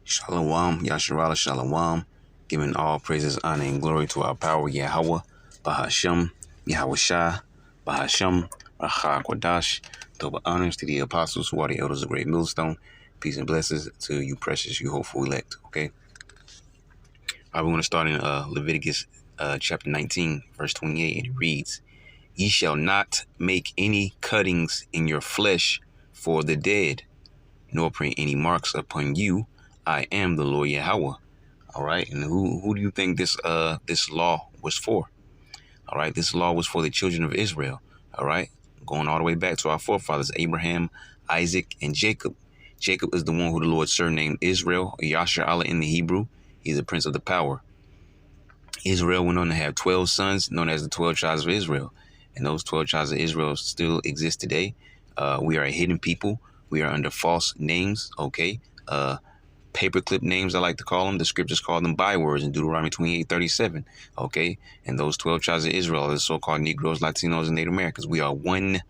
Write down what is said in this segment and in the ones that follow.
Shalom, Yasharala Shalom, giving all praises, honor, and glory to our power, Yahweh, Bahashem, Yahweh Shah, Bahashem, Racha Kwadash, double honors to the apostles who are the elders of Great Millstone. Peace and blessings to you, precious, you hopeful elect, okay? All right, we're going to start in Leviticus chapter 19, verse 28, and it reads, Ye shall not make any cuttings in your flesh for the dead, nor print any marks upon you. I am the Lord Yahweh. All right. And who do you think this law was for? All right. This law was for the children of Israel. All right. Going all the way back to our forefathers, Abraham, Isaac, and Jacob. Jacob is the one who the Lord surnamed Israel, Yasher Allah in the Hebrew. He's the prince of the power. Israel went on to have 12 sons known as the 12 tribes of Israel. And those 12 tribes of Israel still exist today. We are a hidden people. We are under false names. Okay. Paperclip names, I like to call them. The scriptures call them bywords in Deuteronomy 28:37. Okay. And those 12 tribes of Israel are the so-called Negroes, Latinos, and Native Americans. We are one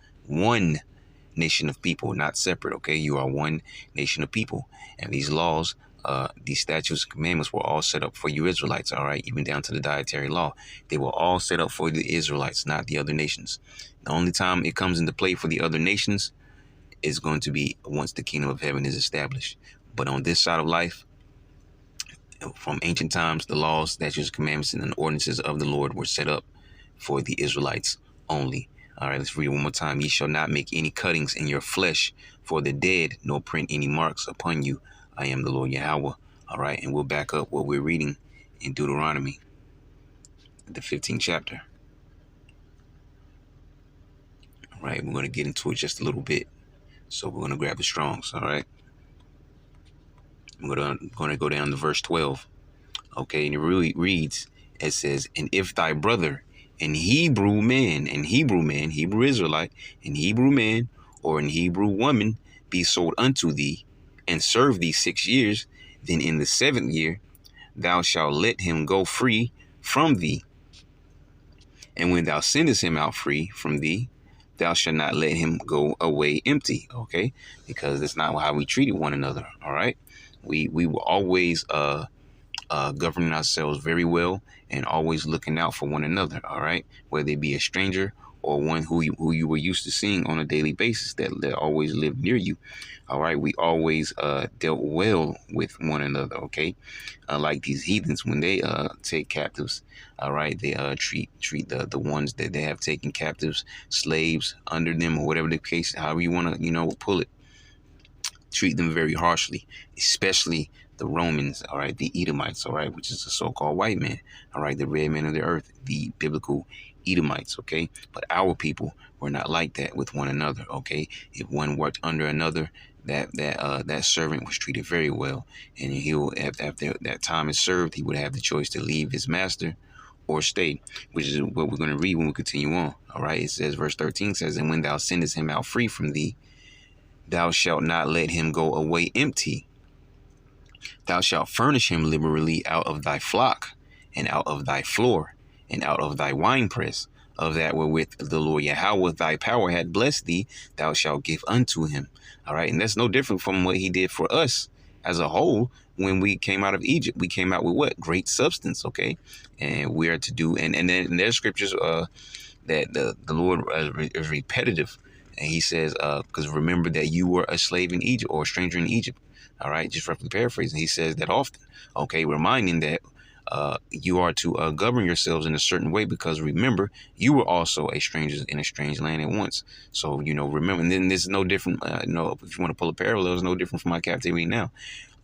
nation of people, not separate. Okay. You are one nation of people. And these laws, these statutes and commandments were all set up for you Israelites. All right. Even down to the dietary law. They were all set up for the Israelites, not the other nations. The only time it comes into play for the other nations is going to be once the kingdom of heaven is established. But on this side of life, from ancient times, the laws, statutes, commandments, and the ordinances of the Lord were set up for the Israelites only. All right, let's read it one more time. Ye shall not make any cuttings in your flesh for the dead, nor print any marks upon you. I am the Lord Yahweh. All right, and we'll back up what we're reading in Deuteronomy, the 15th chapter. All right, we're going to get into it just a little bit. So we're going to grab the Strongs, all right? I'm going to go down to verse 12. Okay, and it really reads, it says, And if thy brother, an Hebrew man, Hebrew Israelite, an Hebrew man, or an Hebrew woman, be sold unto thee, and serve thee 6 years, then in the 7th year thou shalt let him go free from thee. And when thou sendest him out free from thee, thou shalt not let him go away empty, okay? Because that's not how we treated one another, all right? We were always governing ourselves very well and always looking out for one another, all right? Whether it be a stranger or one who you were used to seeing on a daily basis that always lived near you, all right? We always dealt well with one another, okay? Like these heathens, when they take captives, all right, they treat the ones that they have taken captives, slaves under them, or whatever the case, however you want to, pull it. Treat them very harshly, especially the Romans, all right, the Edomites, all right, which is the so-called white man, all right, the red men of the earth, the biblical Edomites, okay? But our people were not like that with one another, okay? If one worked under another, that servant was treated very well, and he'll after that time is served, he would have the choice to leave his master or stay, which is what we're going to read when we continue on, all right? It says, verse 13 says, And when thou sendest him out free from thee, thou shalt not let him go away empty. Thou shalt furnish him liberally out of thy flock, and out of thy floor, and out of thy winepress, of that wherewith the Lord Yahweh thy power had blessed thee, thou shalt give unto him. All right, and that's no different from what he did for us as a whole when we came out of Egypt. We came out with what? Great substance, okay? And we are to do, and then there's scriptures that the Lord is repetitive. And he says, because remember that you were a slave in Egypt or a stranger in Egypt. All right, just roughly paraphrasing. He says that often. Okay, reminding that you are to govern yourselves in a certain way, because remember, you were also a stranger in a strange land at once. So, remember, and then this is no different. If you want to pull a parallel, it's no different from my captivity now.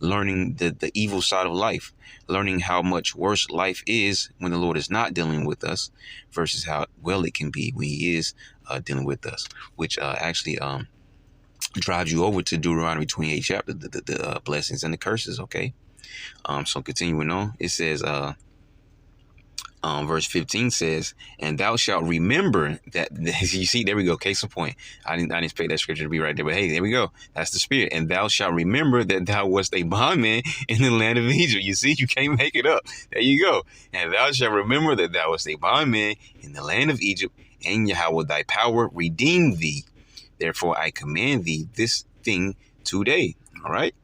Learning the evil side of life, learning how much worse life is when the Lord is not dealing with us versus how well it can be when he is dealing with us, which actually drives you over to Deuteronomy 28 chapter, the blessings and the curses, okay? So continuing on, it says, verse 15 says, And thou shalt remember that, you see, there we go, case in point. I didn't expect that scripture to be right there, but hey, there we go. That's the spirit. And thou shalt remember that thou wast a bondman in the land of Egypt. You see, you can't make it up. There you go. And thou shalt remember that thou wast a bondman in the land of Egypt, and Yahweh thy power redeemed thee. Therefore I command thee this thing today. All right.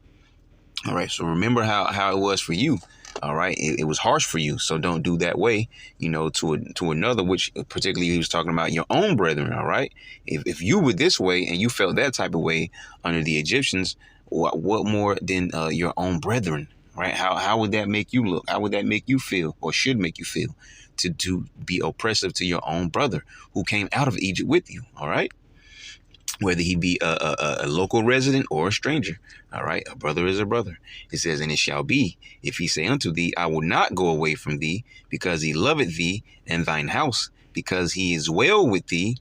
All right. So remember how it was for you. All right. It was harsh for you. So don't do that way, to another, which particularly he was talking about your own brethren. All right. If you were this way and you felt that type of way under the Egyptians, what more than your own brethren? Right. How would that make you look? How would that make you feel, or should make you feel, to be oppressive to your own brother who came out of Egypt with you? All right. Whether he be a local resident or a stranger. All right. A brother is a brother. It says, and it shall be, if he say unto thee, I will not go away from thee, because he loveth thee and thine house, because he is well with thee,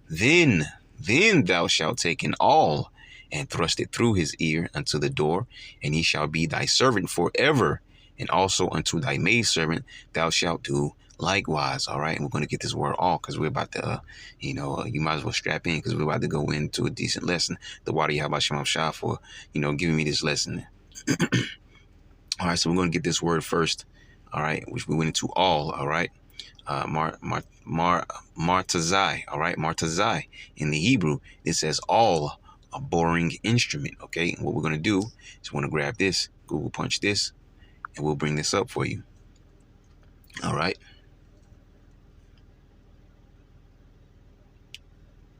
then thou shalt take an awl and thrust it through his ear unto the door, and he shall be thy servant forever. And also unto thy maidservant thou shalt do likewise. All right. And we're going to get this word all, because we're about to, you might as well strap in, because we're about to go into a decent lesson. The water Yahweh Shah for, giving me this lesson. All right. So we're going to get this word first. All right. Which we went into all. All right. Martazai. All right. Martazai in the Hebrew, it says all, a boring instrument. Okay. And what we're going to do is we're going to grab this, Google punch this, and we'll bring this up for you. All right.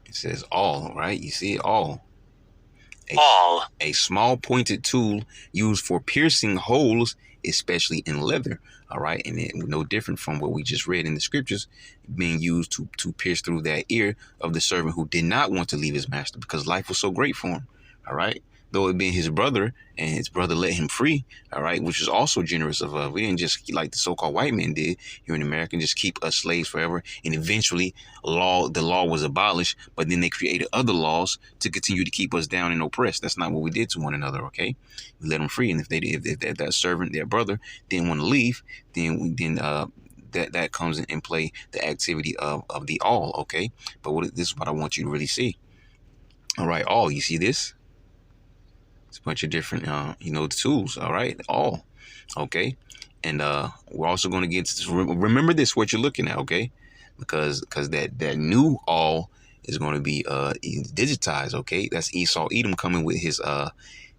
It says all, right? You see it, all. A small pointed tool used for piercing holes, especially in leather. All right. And it no different from what we just read in the scriptures, being used to pierce through that ear of the servant who did not want to leave his master because life was so great for him. All right. Though it being his brother, and his brother let him free, all right, which is also generous of us. We didn't just, like the so-called white men did here in America, just keep us slaves forever. And eventually the law was abolished, but then they created other laws to continue to keep us down and oppressed. That's not what we did to one another, okay? We let them free. And if that servant, their brother, didn't want to leave, then that comes in play the activity of the all, okay? But this is what I want you to really see. All right, all, you see this? It's a bunch of different, tools. All right. All. Okay. And we're also going to get to remember this, what you're looking at. OK, because that new all is going to be digitized. OK, that's Esau Edom coming with his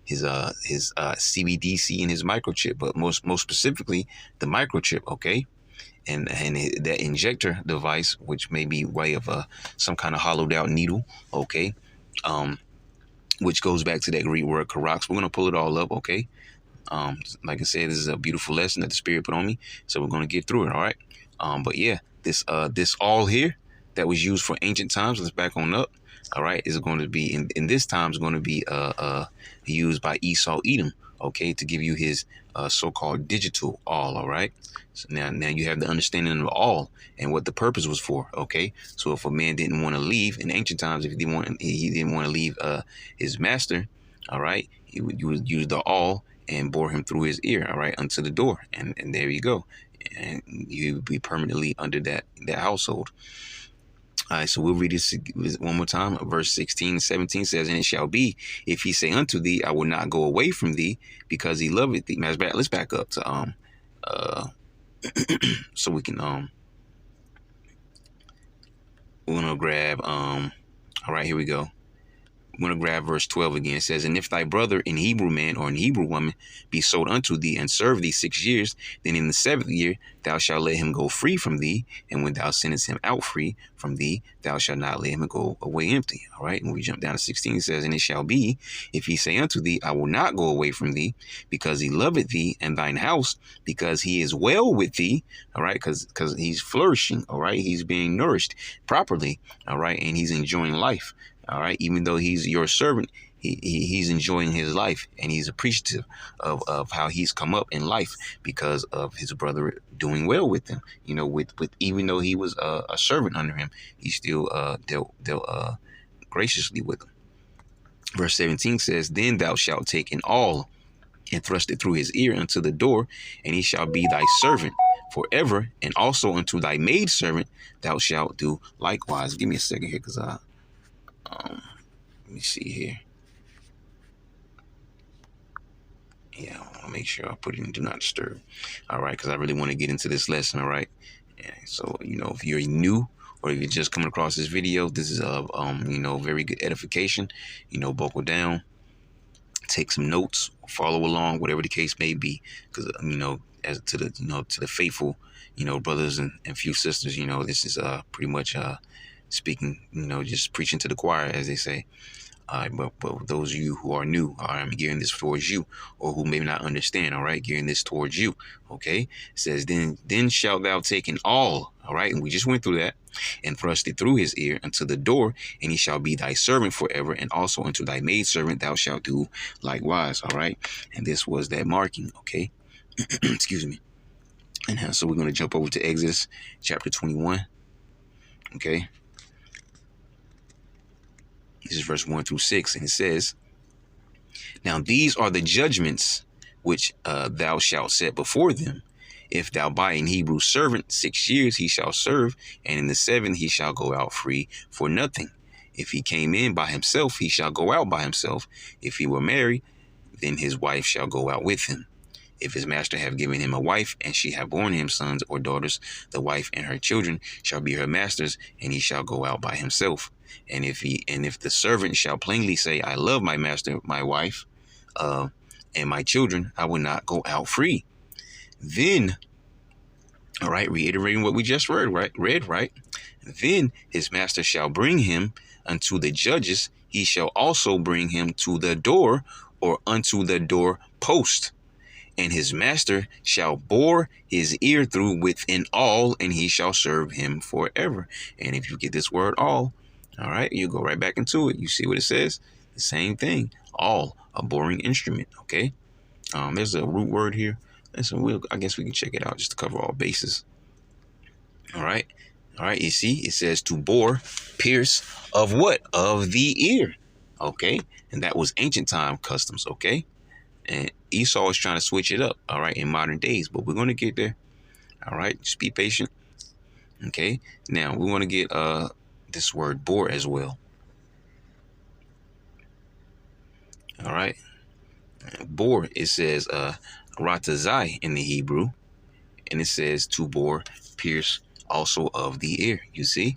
CBDC and his microchip, but most specifically the microchip. OK. And that injector device, which may be way of some kind of hollowed out needle. OK. Which goes back to that Greek word karox. We're going to pull it all up, okay? Like I said, this is a beautiful lesson that the Spirit put on me, so we're going to get through it, all right? But yeah, this all here that was used for ancient times, let's back on up, all right, is going to be, in this time, is going to be used by Esau Edom, okay, to give you his so-called digital all right? So now you have the understanding of all and what the purpose was for, okay? So if a man didn't want to leave in ancient times, if he didn't want to leave his master, all right, you would use the all and bore him through his ear, all right, unto the door, and there you go, and you would be permanently under that household. All right, so we'll read this one more time. Verse 16 and 17 says, and it shall be, if he say unto thee, I will not go away from thee, because he loveth thee. Let's back up to so we can we're gonna grab all right, here we go. I'm going to grab verse 12 again. It says, and if thy brother, an Hebrew man or an Hebrew woman, be sold unto thee and serve thee 6 years, then in the 7th year thou shalt let him go free from thee. And when thou sendest him out free from thee, thou shalt not let him go away empty. All right. And we jump down to 16. It says, and it shall be, if he say unto thee, I will not go away from thee, because he loveth thee and thine house, because he is well with thee. All right. Because he's flourishing. All right. He's being nourished properly. All right. And he's enjoying life. All right. Even though he's your servant, he's enjoying his life, and he's appreciative of how he's come up in life because of his brother doing well with him. With even though he was a servant under him, he still dealt graciously with him. Verse 17 says, then thou shalt take an awl and thrust it through his ear unto the door, and he shall be thy servant forever, and also unto thy maidservant thou shalt do likewise. Give me a second here, because let me see here. Yeah, I want to make sure I put it in do not disturb. All right, because I really want to get into this lesson. All right. And so, if you're new or if you're just coming across this video, this is very good edification. Buckle down. take some notes, follow along, whatever the case may be, because as to the to the faithful brothers and few sisters, this is pretty much speaking, just preaching to the choir, as they say. But those of you who are new, I'm gearing this towards you, or who may not understand, all right, gearing this towards you, okay? It says, then shalt thou take an awl, all right, and we just went through that, and thrust it through his ear unto the door, and he shall be thy servant forever, and also unto thy maidservant thou shalt do likewise, all right? And this was that marking, okay? Excuse me. And so we're going to jump over to Exodus chapter 21, okay? This is verse 1 through 6, and it says, now these are the judgments which thou shalt set before them. If thou buy an Hebrew servant, 6 years he shall serve, and in the 7th he shall go out free for nothing. If he came in by himself, he shall go out by himself. If he were married, then his wife shall go out with him. If his master have given him a wife, and she have borne him sons or daughters, the wife and her children shall be her master's, and he shall go out by himself. And if the servant shall plainly say, I love my master, my wife, and my children, I will not go out free. Then, all right, reiterating what we just read, right? Then his master shall bring him unto the judges. He shall also bring him to the door, or unto the door post. And his master shall bore his ear through with an awl, and he shall serve him forever. And if you get this word all right, you go right back into it. You see what it says? The same thing. Awl, a boring instrument, okay? There's a root word here. I guess we can check it out just to cover all bases. All right, you see, it says to bore, pierce, of what? Of the ear, okay? And that was ancient time customs, okay? And Esau is trying to switch it up, all right, in modern days, but we're going to get there, all right? Just be patient, okay? Now, we want to get this word bore as well, all right? Bore, it says ratazai in the Hebrew, and it says to bore, pierce, also of the ear, you see?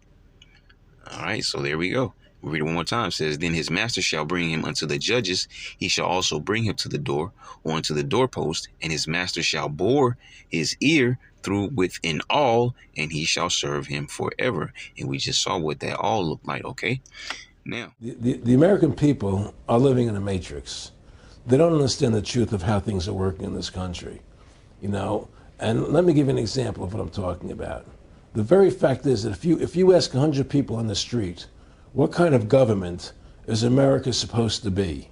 All right, so there we go. We'll read it one more time. It says, then his master shall bring him unto the judges. He shall also bring him to the door, or unto the doorpost, and his master shall bore his ear through with an awl, and he shall serve him forever. And we just saw what that awl looked like, okay? Now, the American people are living in a matrix. They don't understand the truth of how things are working in this country, And let me give you an example of what I'm talking about. The very fact is that if you ask 100 people on the street, what kind of government is America supposed to be?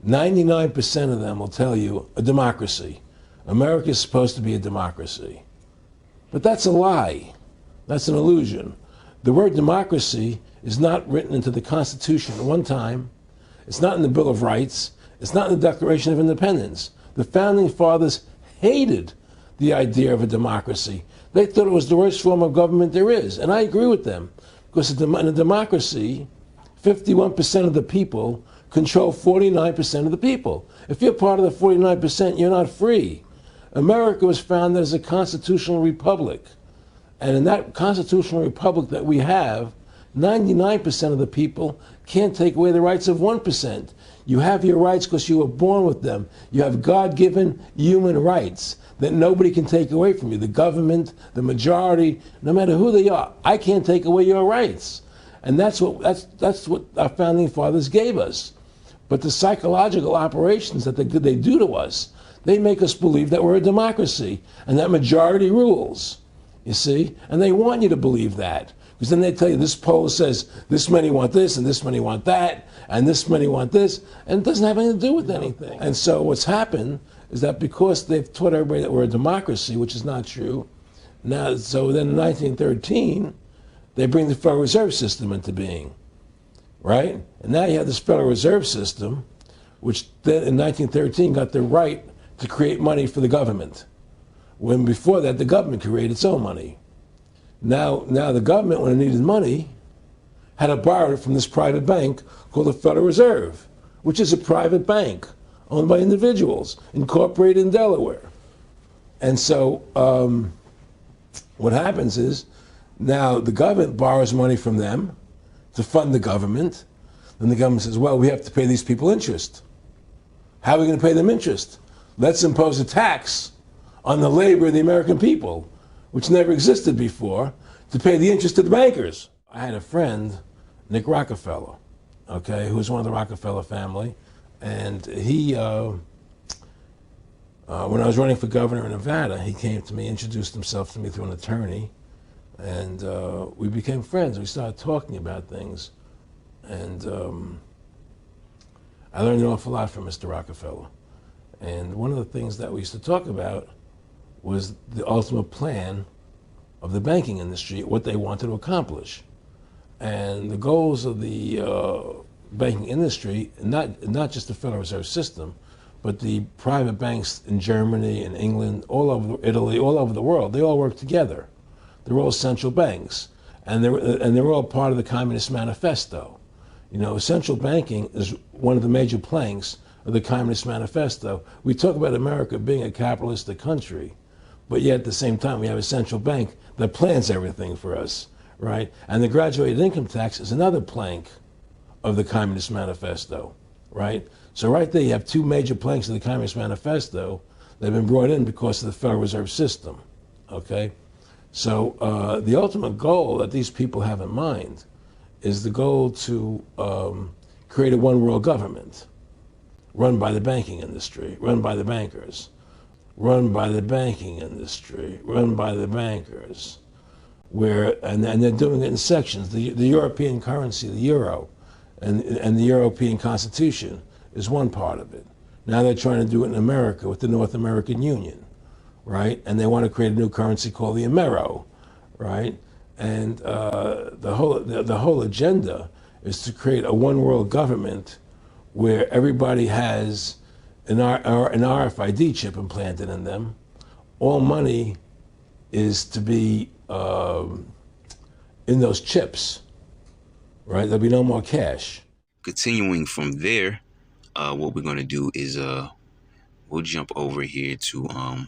99% of them will tell you a democracy. America is supposed to be a democracy. But that's a lie. That's an illusion. The word democracy is not written into the Constitution at one time. It's not in the Bill of Rights. It's not in the Declaration of Independence. The Founding Fathers hated the idea of a democracy. They thought it was the worst form of government there is. And I agree with them. Because in a democracy, 51% of the people control 49% of the people. If you're part of the 49%, you're not free. America was founded as a constitutional republic. And in that constitutional republic that we have, 99% of the people can't take away the rights of 1%. You have your rights because you were born with them. You have God-given human rights that nobody can take away from you. The government, the majority, no matter who they are, I can't take away your rights. And that's what our founding fathers gave us. But the psychological operations that they do to us, they make us believe that we're a democracy and that majority rules, you see? And they want you to believe that. Because then they tell you this poll says this many want this and this many want that and this many want this, and it doesn't have anything to do with anything. And so what's happened is that because they've taught everybody that we're a democracy, which is not true, so then in 1913, they bring the Federal Reserve System into being, right? And now you have this Federal Reserve System, which then in 1913 got the right to create money for the government, when before that the government created its own money. Now the government, when it needed money, had to borrow it from this private bank called the Federal Reserve, which is a private bank owned by individuals, incorporated in Delaware. And so what happens is, now the government borrows money from them to fund the government. Then the government says, well, we have to pay these people interest. How are we going to pay them interest? Let's impose a tax on the labor of the American people, which never existed before, to pay the interest to the bankers. I had a friend, Nick Rockefeller, okay, who was one of the Rockefeller family, and he, when I was running for governor in Nevada, he came to me, introduced himself to me through an attorney, and we became friends. We started talking about things, and I learned an awful lot from Mr. Rockefeller. And one of the things that we used to talk about was the ultimate plan of the banking industry, what they wanted to accomplish. And the goals of the banking industry, not just the Federal Reserve System, but the private banks in Germany and England, all over Italy, all over the world, they all work together. They're all central banks, and they're all part of the Communist Manifesto. You know, central banking is one of the major planks of the Communist Manifesto. We talk about America being a capitalistic country, but yet at the same time we have a central bank that plans everything for us, right? And the graduated income tax is another plank of the Communist Manifesto, right? So right there you have two major planks of the Communist Manifesto that have been brought in because of the Federal Reserve System, okay? So the ultimate goal that these people have in mind is the goal to create a one world government run by the banking industry, run by the bankers, run by the banking industry, run by the bankers, and they're doing it in sections. The European currency, the euro, and the European Constitution is one part of it. Now they're trying to do it in America with the North American Union, right? And they want to create a new currency called the Amero, right? And the whole agenda is to create a one world government where everybody has an RFID chip implanted in them. All money is to be in those chips, right? There'll be no more cash. Continuing from there, what we're going to do is we'll jump over here to I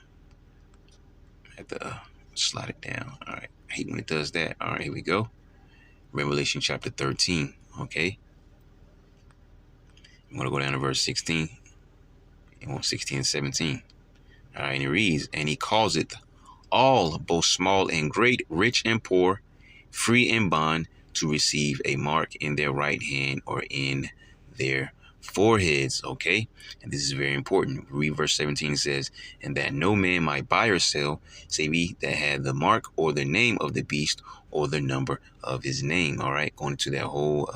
have to slide it down. All right, I hate when it does that. All right, here we go. Revelation chapter 13. Okay, I'm going to go down to verse 16 and 16 and 17. All right, and it reads, and he calls it all, both small and great, rich and poor, free and bond, to receive a mark in their right hand or in their foreheads. Okay, and this is very important. Read verse 17. It says, and that no man might buy or sell save he that had the mark or the name of the beast or the number of his name. All right, going into that whole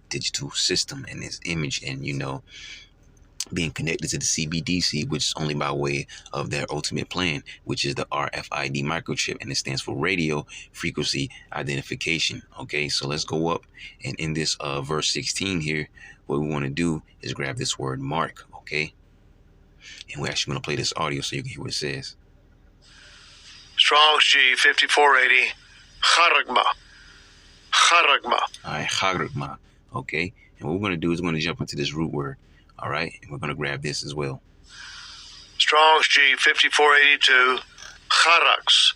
digital system and his image, and you know, being connected to the CBDC, which is only by way of their ultimate plan, which is the RFID microchip, and it stands for radio frequency identification. Okay, so let's go up, and in this verse 16 here, what we want to do is grab this word mark. Okay, and we're actually going to play this audio so you can hear what it says. Strong's G 5480 Charagma. Charagma. All right, charagma. Okay, and what we're going to do is we're going to jump into this root word. All right, and we're going to grab this as well. Strong's G 5482 Charax.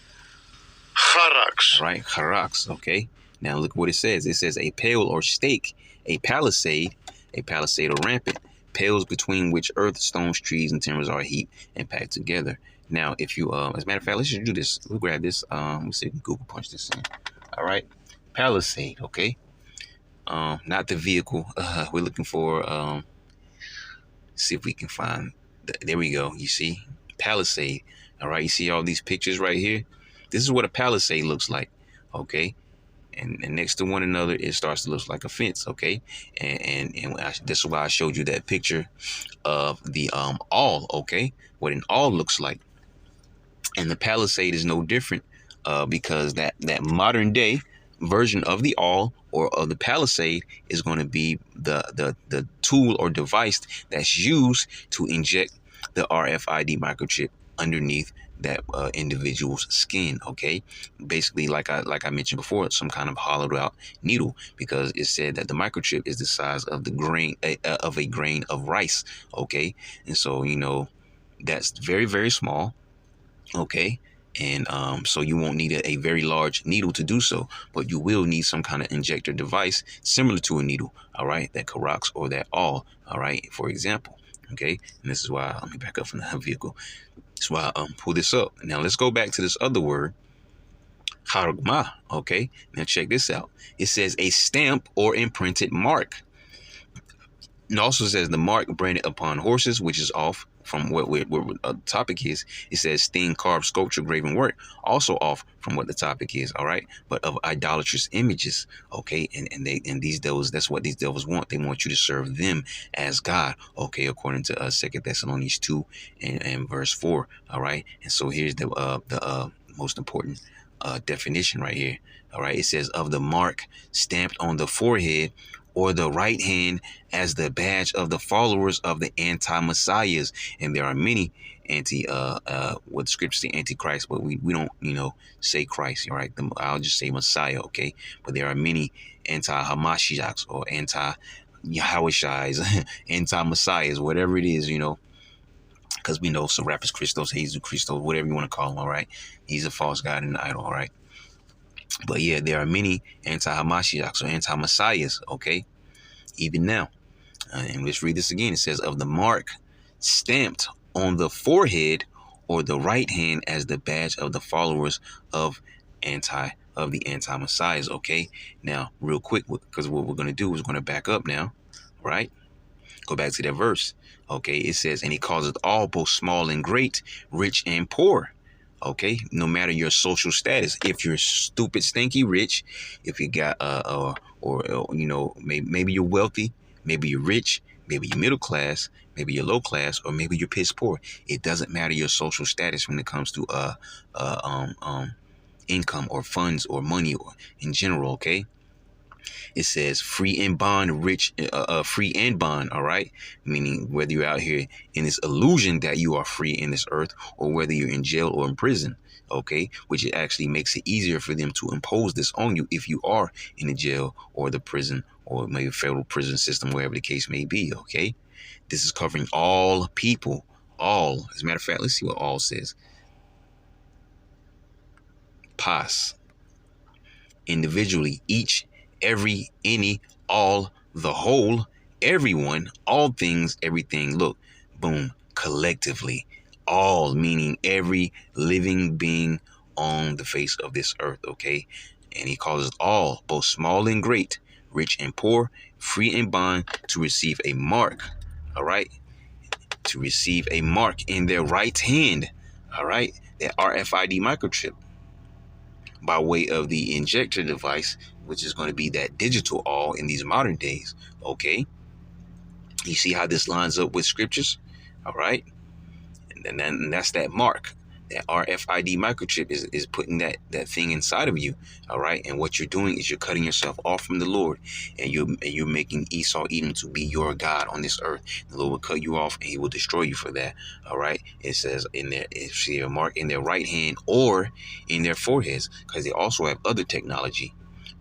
Charax. All right, charax. Okay, now look what it says. It says a pale or stake, a palisade or rampant, pales between which earth, stones, trees, and timbers are heaped and packed together. Now, if you, as a matter of fact, let's just do this. We'll grab this. Let's see if we can Google punch this in. All right, palisade. Okay, not the vehicle. We're looking for. See if we can find. There we go. You see, palisade. All right, you see all these pictures right here. This is what a palisade looks like. Okay, and next to one another, it starts to look like a fence. Okay, and this is why I showed you that picture of the awl. Okay, what an awl looks like. And the palisade is no different because that modern day version of the awl or of the palisade is going to be the tool or device that's used to inject the RFID microchip underneath that individual's skin. Okay, basically, like I mentioned before, some kind of hollowed out needle, because it said that the microchip is the size of the grain of a grain of rice. Okay, and so you know that's very, very small. Okay, and so you won't need a very large needle to do so, but you will need some kind of injector device similar to a needle. All right, that Carax or that awl. All right, for example. Okay, and this is why, let me back up from the vehicle. That's why I pull this up. Now let's go back to this other word, charagma. Okay, now check this out. It says a stamp or imprinted mark. It also says the mark branded upon horses, which is off from what the topic is. It says stained, carved, sculpture, graven work, also off from what the topic is. All right, but of idolatrous images. Okay, and these devils, that's what these devils want. They want you to serve them as God. Okay, according to 2 Thessalonians 2 and verse 4. All right, and so here's the most important definition right here. All right, it says of the mark stamped on the forehead or the right hand as the badge of the followers of the anti-messiahs. And there are many what the scriptures say antichrist, but we don't, say Christ, all right? I'll just say Messiah, okay? But there are many anti-Hamashiachs or anti-Yahwehshais, anti-messiahs, whatever it is, because we know Serapis Christos, Jesus Christos, whatever you want to call him, all right? He's a false god and an idol, all right? But yeah, there are many anti-Hamashiachs or anti-messiahs, okay? Even now. And let's read this again. It says, of the mark stamped on the forehead or the right hand as the badge of the followers of the anti-messiahs, okay? Now, real quick, because what we're going to do is we're going to back up now, right? Go back to that verse, okay? It says, and he causes all, both small and great, rich and poor. Okay, no matter your social status, if you're stupid, stinky rich, if you got maybe you're wealthy, maybe you're rich, maybe you're middle class, maybe you're low class, or maybe you're piss poor. It doesn't matter your social status when it comes to income or funds or money or in general. Okay. It says free and bond, rich, free and bond. All right. Meaning whether you're out here in this illusion that you are free in this earth or whether you're in jail or in prison. OK, which it actually makes it easier for them to impose this on you if you are in the jail or the prison or maybe federal prison system, wherever the case may be. OK, this is covering all people, all. As a matter of fact, let's see what all says. Pas. Individually, each, every, any, all, the whole, everyone, all things, everything. Look, boom, collectively, all, meaning every living being on the face of this earth, okay? And he causes all, both small and great, rich and poor, free and bond, to receive a mark, all right? To receive a mark in their right hand, all right? That RFID microchip, by way of the injector device, which is going to be that digital all in these modern days. Okay. You see how this lines up with scriptures? All right. And that's that mark. That RFID microchip is putting that thing inside of you. All right. And what you're doing is you're cutting yourself off from the Lord, and you're making Esau Edom to be your God on this earth. The Lord will cut you off and he will destroy you for that. All right. It says in there, see a mark in their right hand or in their foreheads, because they also have other technology.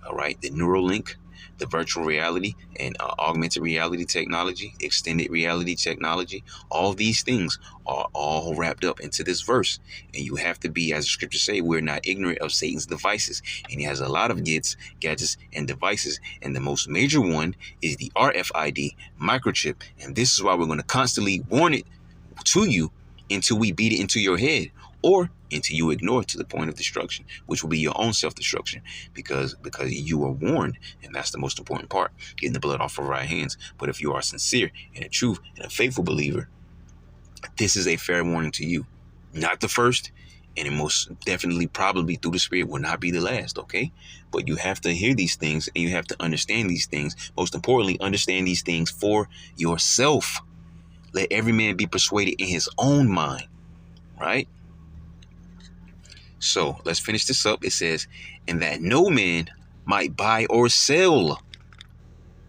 All right. The Neuralink, the virtual reality and augmented reality technology, extended reality technology, all these things are all wrapped up into this verse. And you have to be, as the scriptures say, we're not ignorant of Satan's devices. And he has a lot of gadgets and devices. And the most major one is the RFID microchip. And this is why we're going to constantly warn it to you until we beat it into your head, or until you ignore it to the point of destruction, which will be your own self-destruction, because you are warned. And that's the most important part, getting the blood off of our hands. But if you are sincere and a true and a faithful believer, this is a fair warning to you. Not the first, and it most definitely probably through the Spirit will not be the last, okay? But you have to hear these things and you have to understand these things. Most importantly, understand these things for yourself. Let every man be persuaded in his own mind, right? So let's finish this up. It says, and that no man might buy or sell,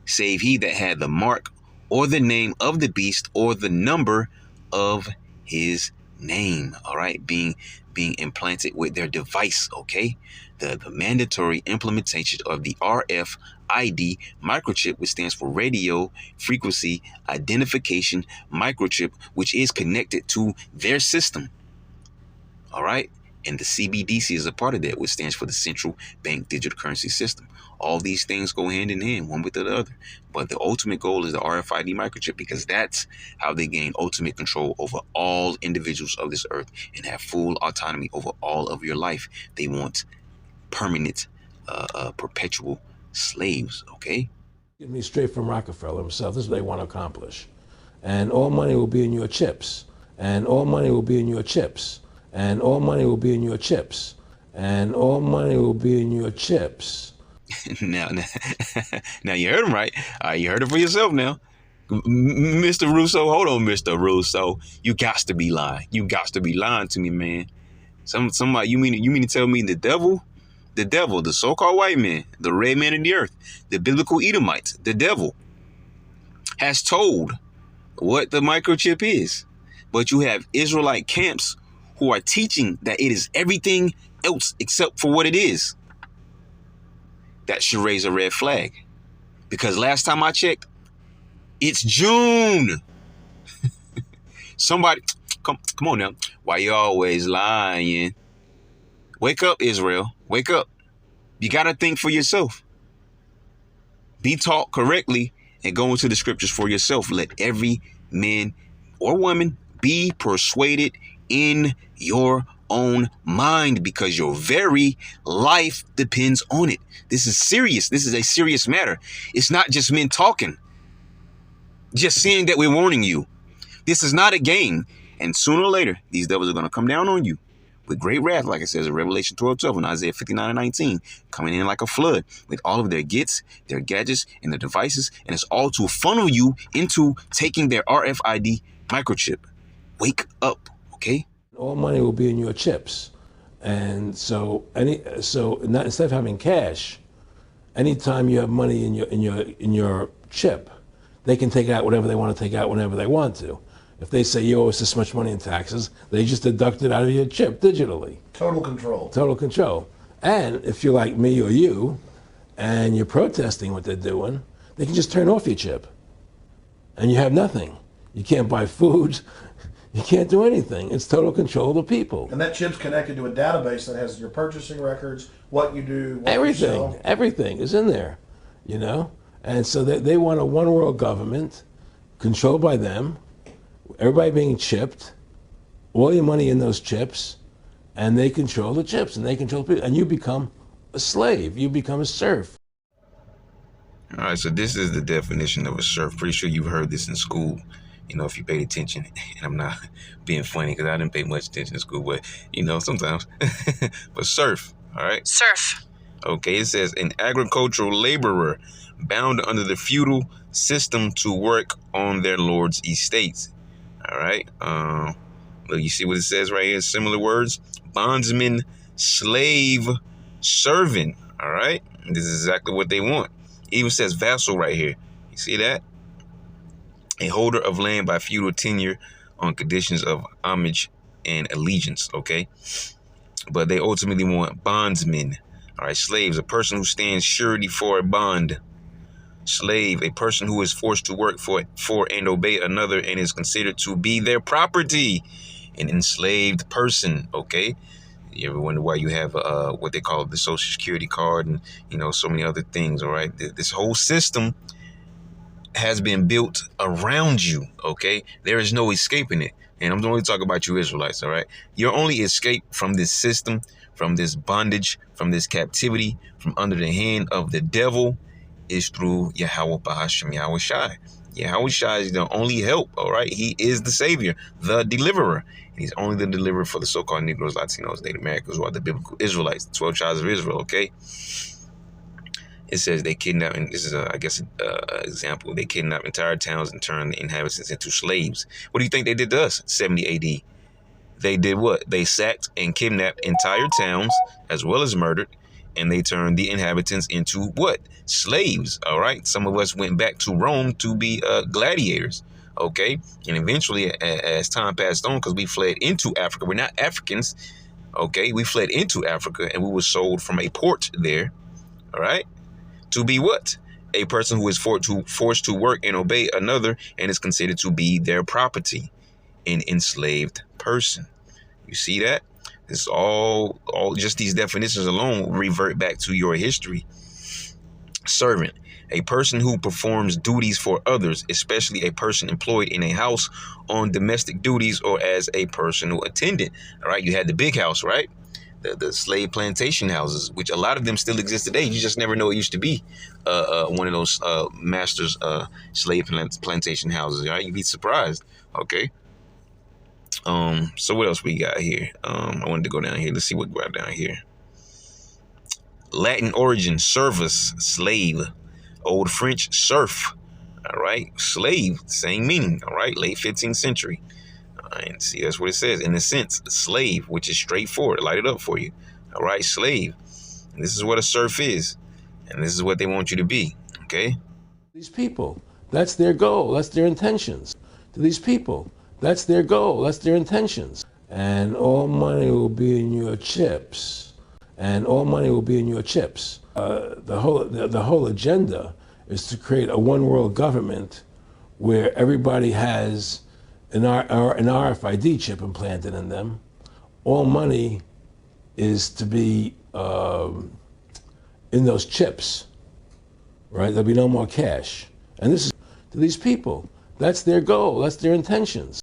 save he that had the mark or the name of the beast or the number of his name. All right. Being implanted with their device. OK, the mandatory implementation of the RFID microchip, which stands for radio frequency identification microchip, which is connected to their system. All right. And the CBDC is a part of that, which stands for the Central Bank Digital Currency System. All these things go hand in hand, one with the other. But the ultimate goal is the RFID microchip, because that's how they gain ultimate control over all individuals of this earth and have full autonomy over all of your life. They want permanent, perpetual slaves, okay? Give me straight from Rockefeller himself. This is what they want to accomplish. And all money will be in your chips. And all money will be in your chips. And all money will be in your chips. And all money will be in your chips. now, now you heard him right. You heard it for yourself now. Mr. Russo, hold on, Mr. Russo. You got to be lying. You got to be lying to me, man. Somebody, you mean to tell me the devil, the so-called white man, the red man of the earth, the biblical Edomites, the devil, has told what the microchip is, but you have Israelite camps who are teaching that it is everything else except for what it is. That should raise a red flag, because last time I checked, it's June. Somebody, come on now. Why you always lying? Wake up, Israel. Wake up. You got to think for yourself. Be taught correctly and go into the scriptures for yourself. Let every man or woman be persuaded in your own mind, because your very life depends on it. This is serious. This is a serious matter. It's not just men talking, just saying that we're warning you. This is not a game. And sooner or later, these devils are going to come down on you with great wrath, like it says in Revelation 12:12 and Isaiah 59:19, coming in like a flood with all of their gets, their gadgets, and their devices. And it's all to funnel you into taking their RFID microchip. Wake up, okay? All money will be in your chips. And so instead of having cash, anytime you have money in your chip, they can take out whatever they want to take out whenever they want to. If they say you owe us this much money in taxes, they just deduct it out of your chip digitally. Total control. Total control. And if you're like me or you, and you're protesting what they're doing, they can just turn off your chip. And you have nothing. You can't buy food. You can't do anything. It's total control of the people. And that chip's connected to a database that has your purchasing records, what you do, what you sell. Everything is in there, you know? And so they want a one world government controlled by them, everybody being chipped, all your money in those chips, and they control the chips, and they control people, and you become a slave. You become a serf. All right, so this is the definition of a serf. Pretty sure you've heard this in school, you know, if you paid attention. And I'm not being funny because I didn't pay much attention in school, but, you know, sometimes. But serf, all right? Serf. Okay, it says an agricultural laborer bound under the feudal system to work on their lord's estates. All right. Look, you see what it says right here? Similar words: bondsman, slave, servant. All right. And this is exactly what they want. It even says vassal right here. You see that? A holder of land by feudal tenure on conditions of homage and allegiance. Okay. But they ultimately want bondsmen. All right. Slaves, a person who stands surety for a bond. Slave, a person who is forced to work for and obey another and is considered to be their property. An enslaved person, okay? You ever wonder why you have what they call the Social Security card and, you know, so many other things, all right? This whole system has been built around you, okay? There is no escaping it. And I'm only talking about you Israelites, all right? Your only escape from this system, from this bondage, from this captivity, from under the hand of the devil, is through Yahweh Bahasham Yahweh Shai. Yahweh Shai is the only help, all right? He is the savior, the deliverer. And he's only the deliverer for the so-called Negroes, Latinos, Native Americans, who are the biblical Israelites, the 12 tribes of Israel, okay? It says they kidnap, and this is, I guess, an example. They kidnap entire towns and turn the inhabitants into slaves. What do you think they did to us? 70 AD. They did what? They sacked and kidnapped entire towns, as well as murdered, and they turned the inhabitants into what? Slaves, all right? Some of us went back to Rome to be gladiators, okay? And eventually, as time passed on, because we fled into Africa, we're not Africans, okay? We fled into Africa, and we were sold from a port there, all right? To be what? A person who is forced to work and obey another and is considered to be their property, an enslaved person. You see that? It's all just these definitions alone revert back to your history. Servant, a person who performs duties for others, especially a person employed in a house on domestic duties or as a personal attendant. All right, you had the big house, right? The slave plantation houses, which a lot of them still exist today. You just never know it used to be one of those masters slave plantation houses. Right? You'd be surprised. Okay. So what else we got here? I wanted to go down here. Let's see what we got down here. Latin origin, servus, slave. Old French, serf. All right, slave, same meaning. All right, late 15th century. And see, that's what it says. In a sense, slave, which is straightforward. Light it up for you. All right, slave. And this is what a serf is. And this is what they want you to be. Okay? These people, that's their goal. That's their intentions. To these people, that's their goal. That's their intentions. And all money will be in your chips. And all money will be in your chips. The whole agenda is to create a one world government where everybody has an RFID chip implanted in them. All money is to be in those chips, right? There'll be no more cash. And this is to these people. That's their goal. That's their intentions.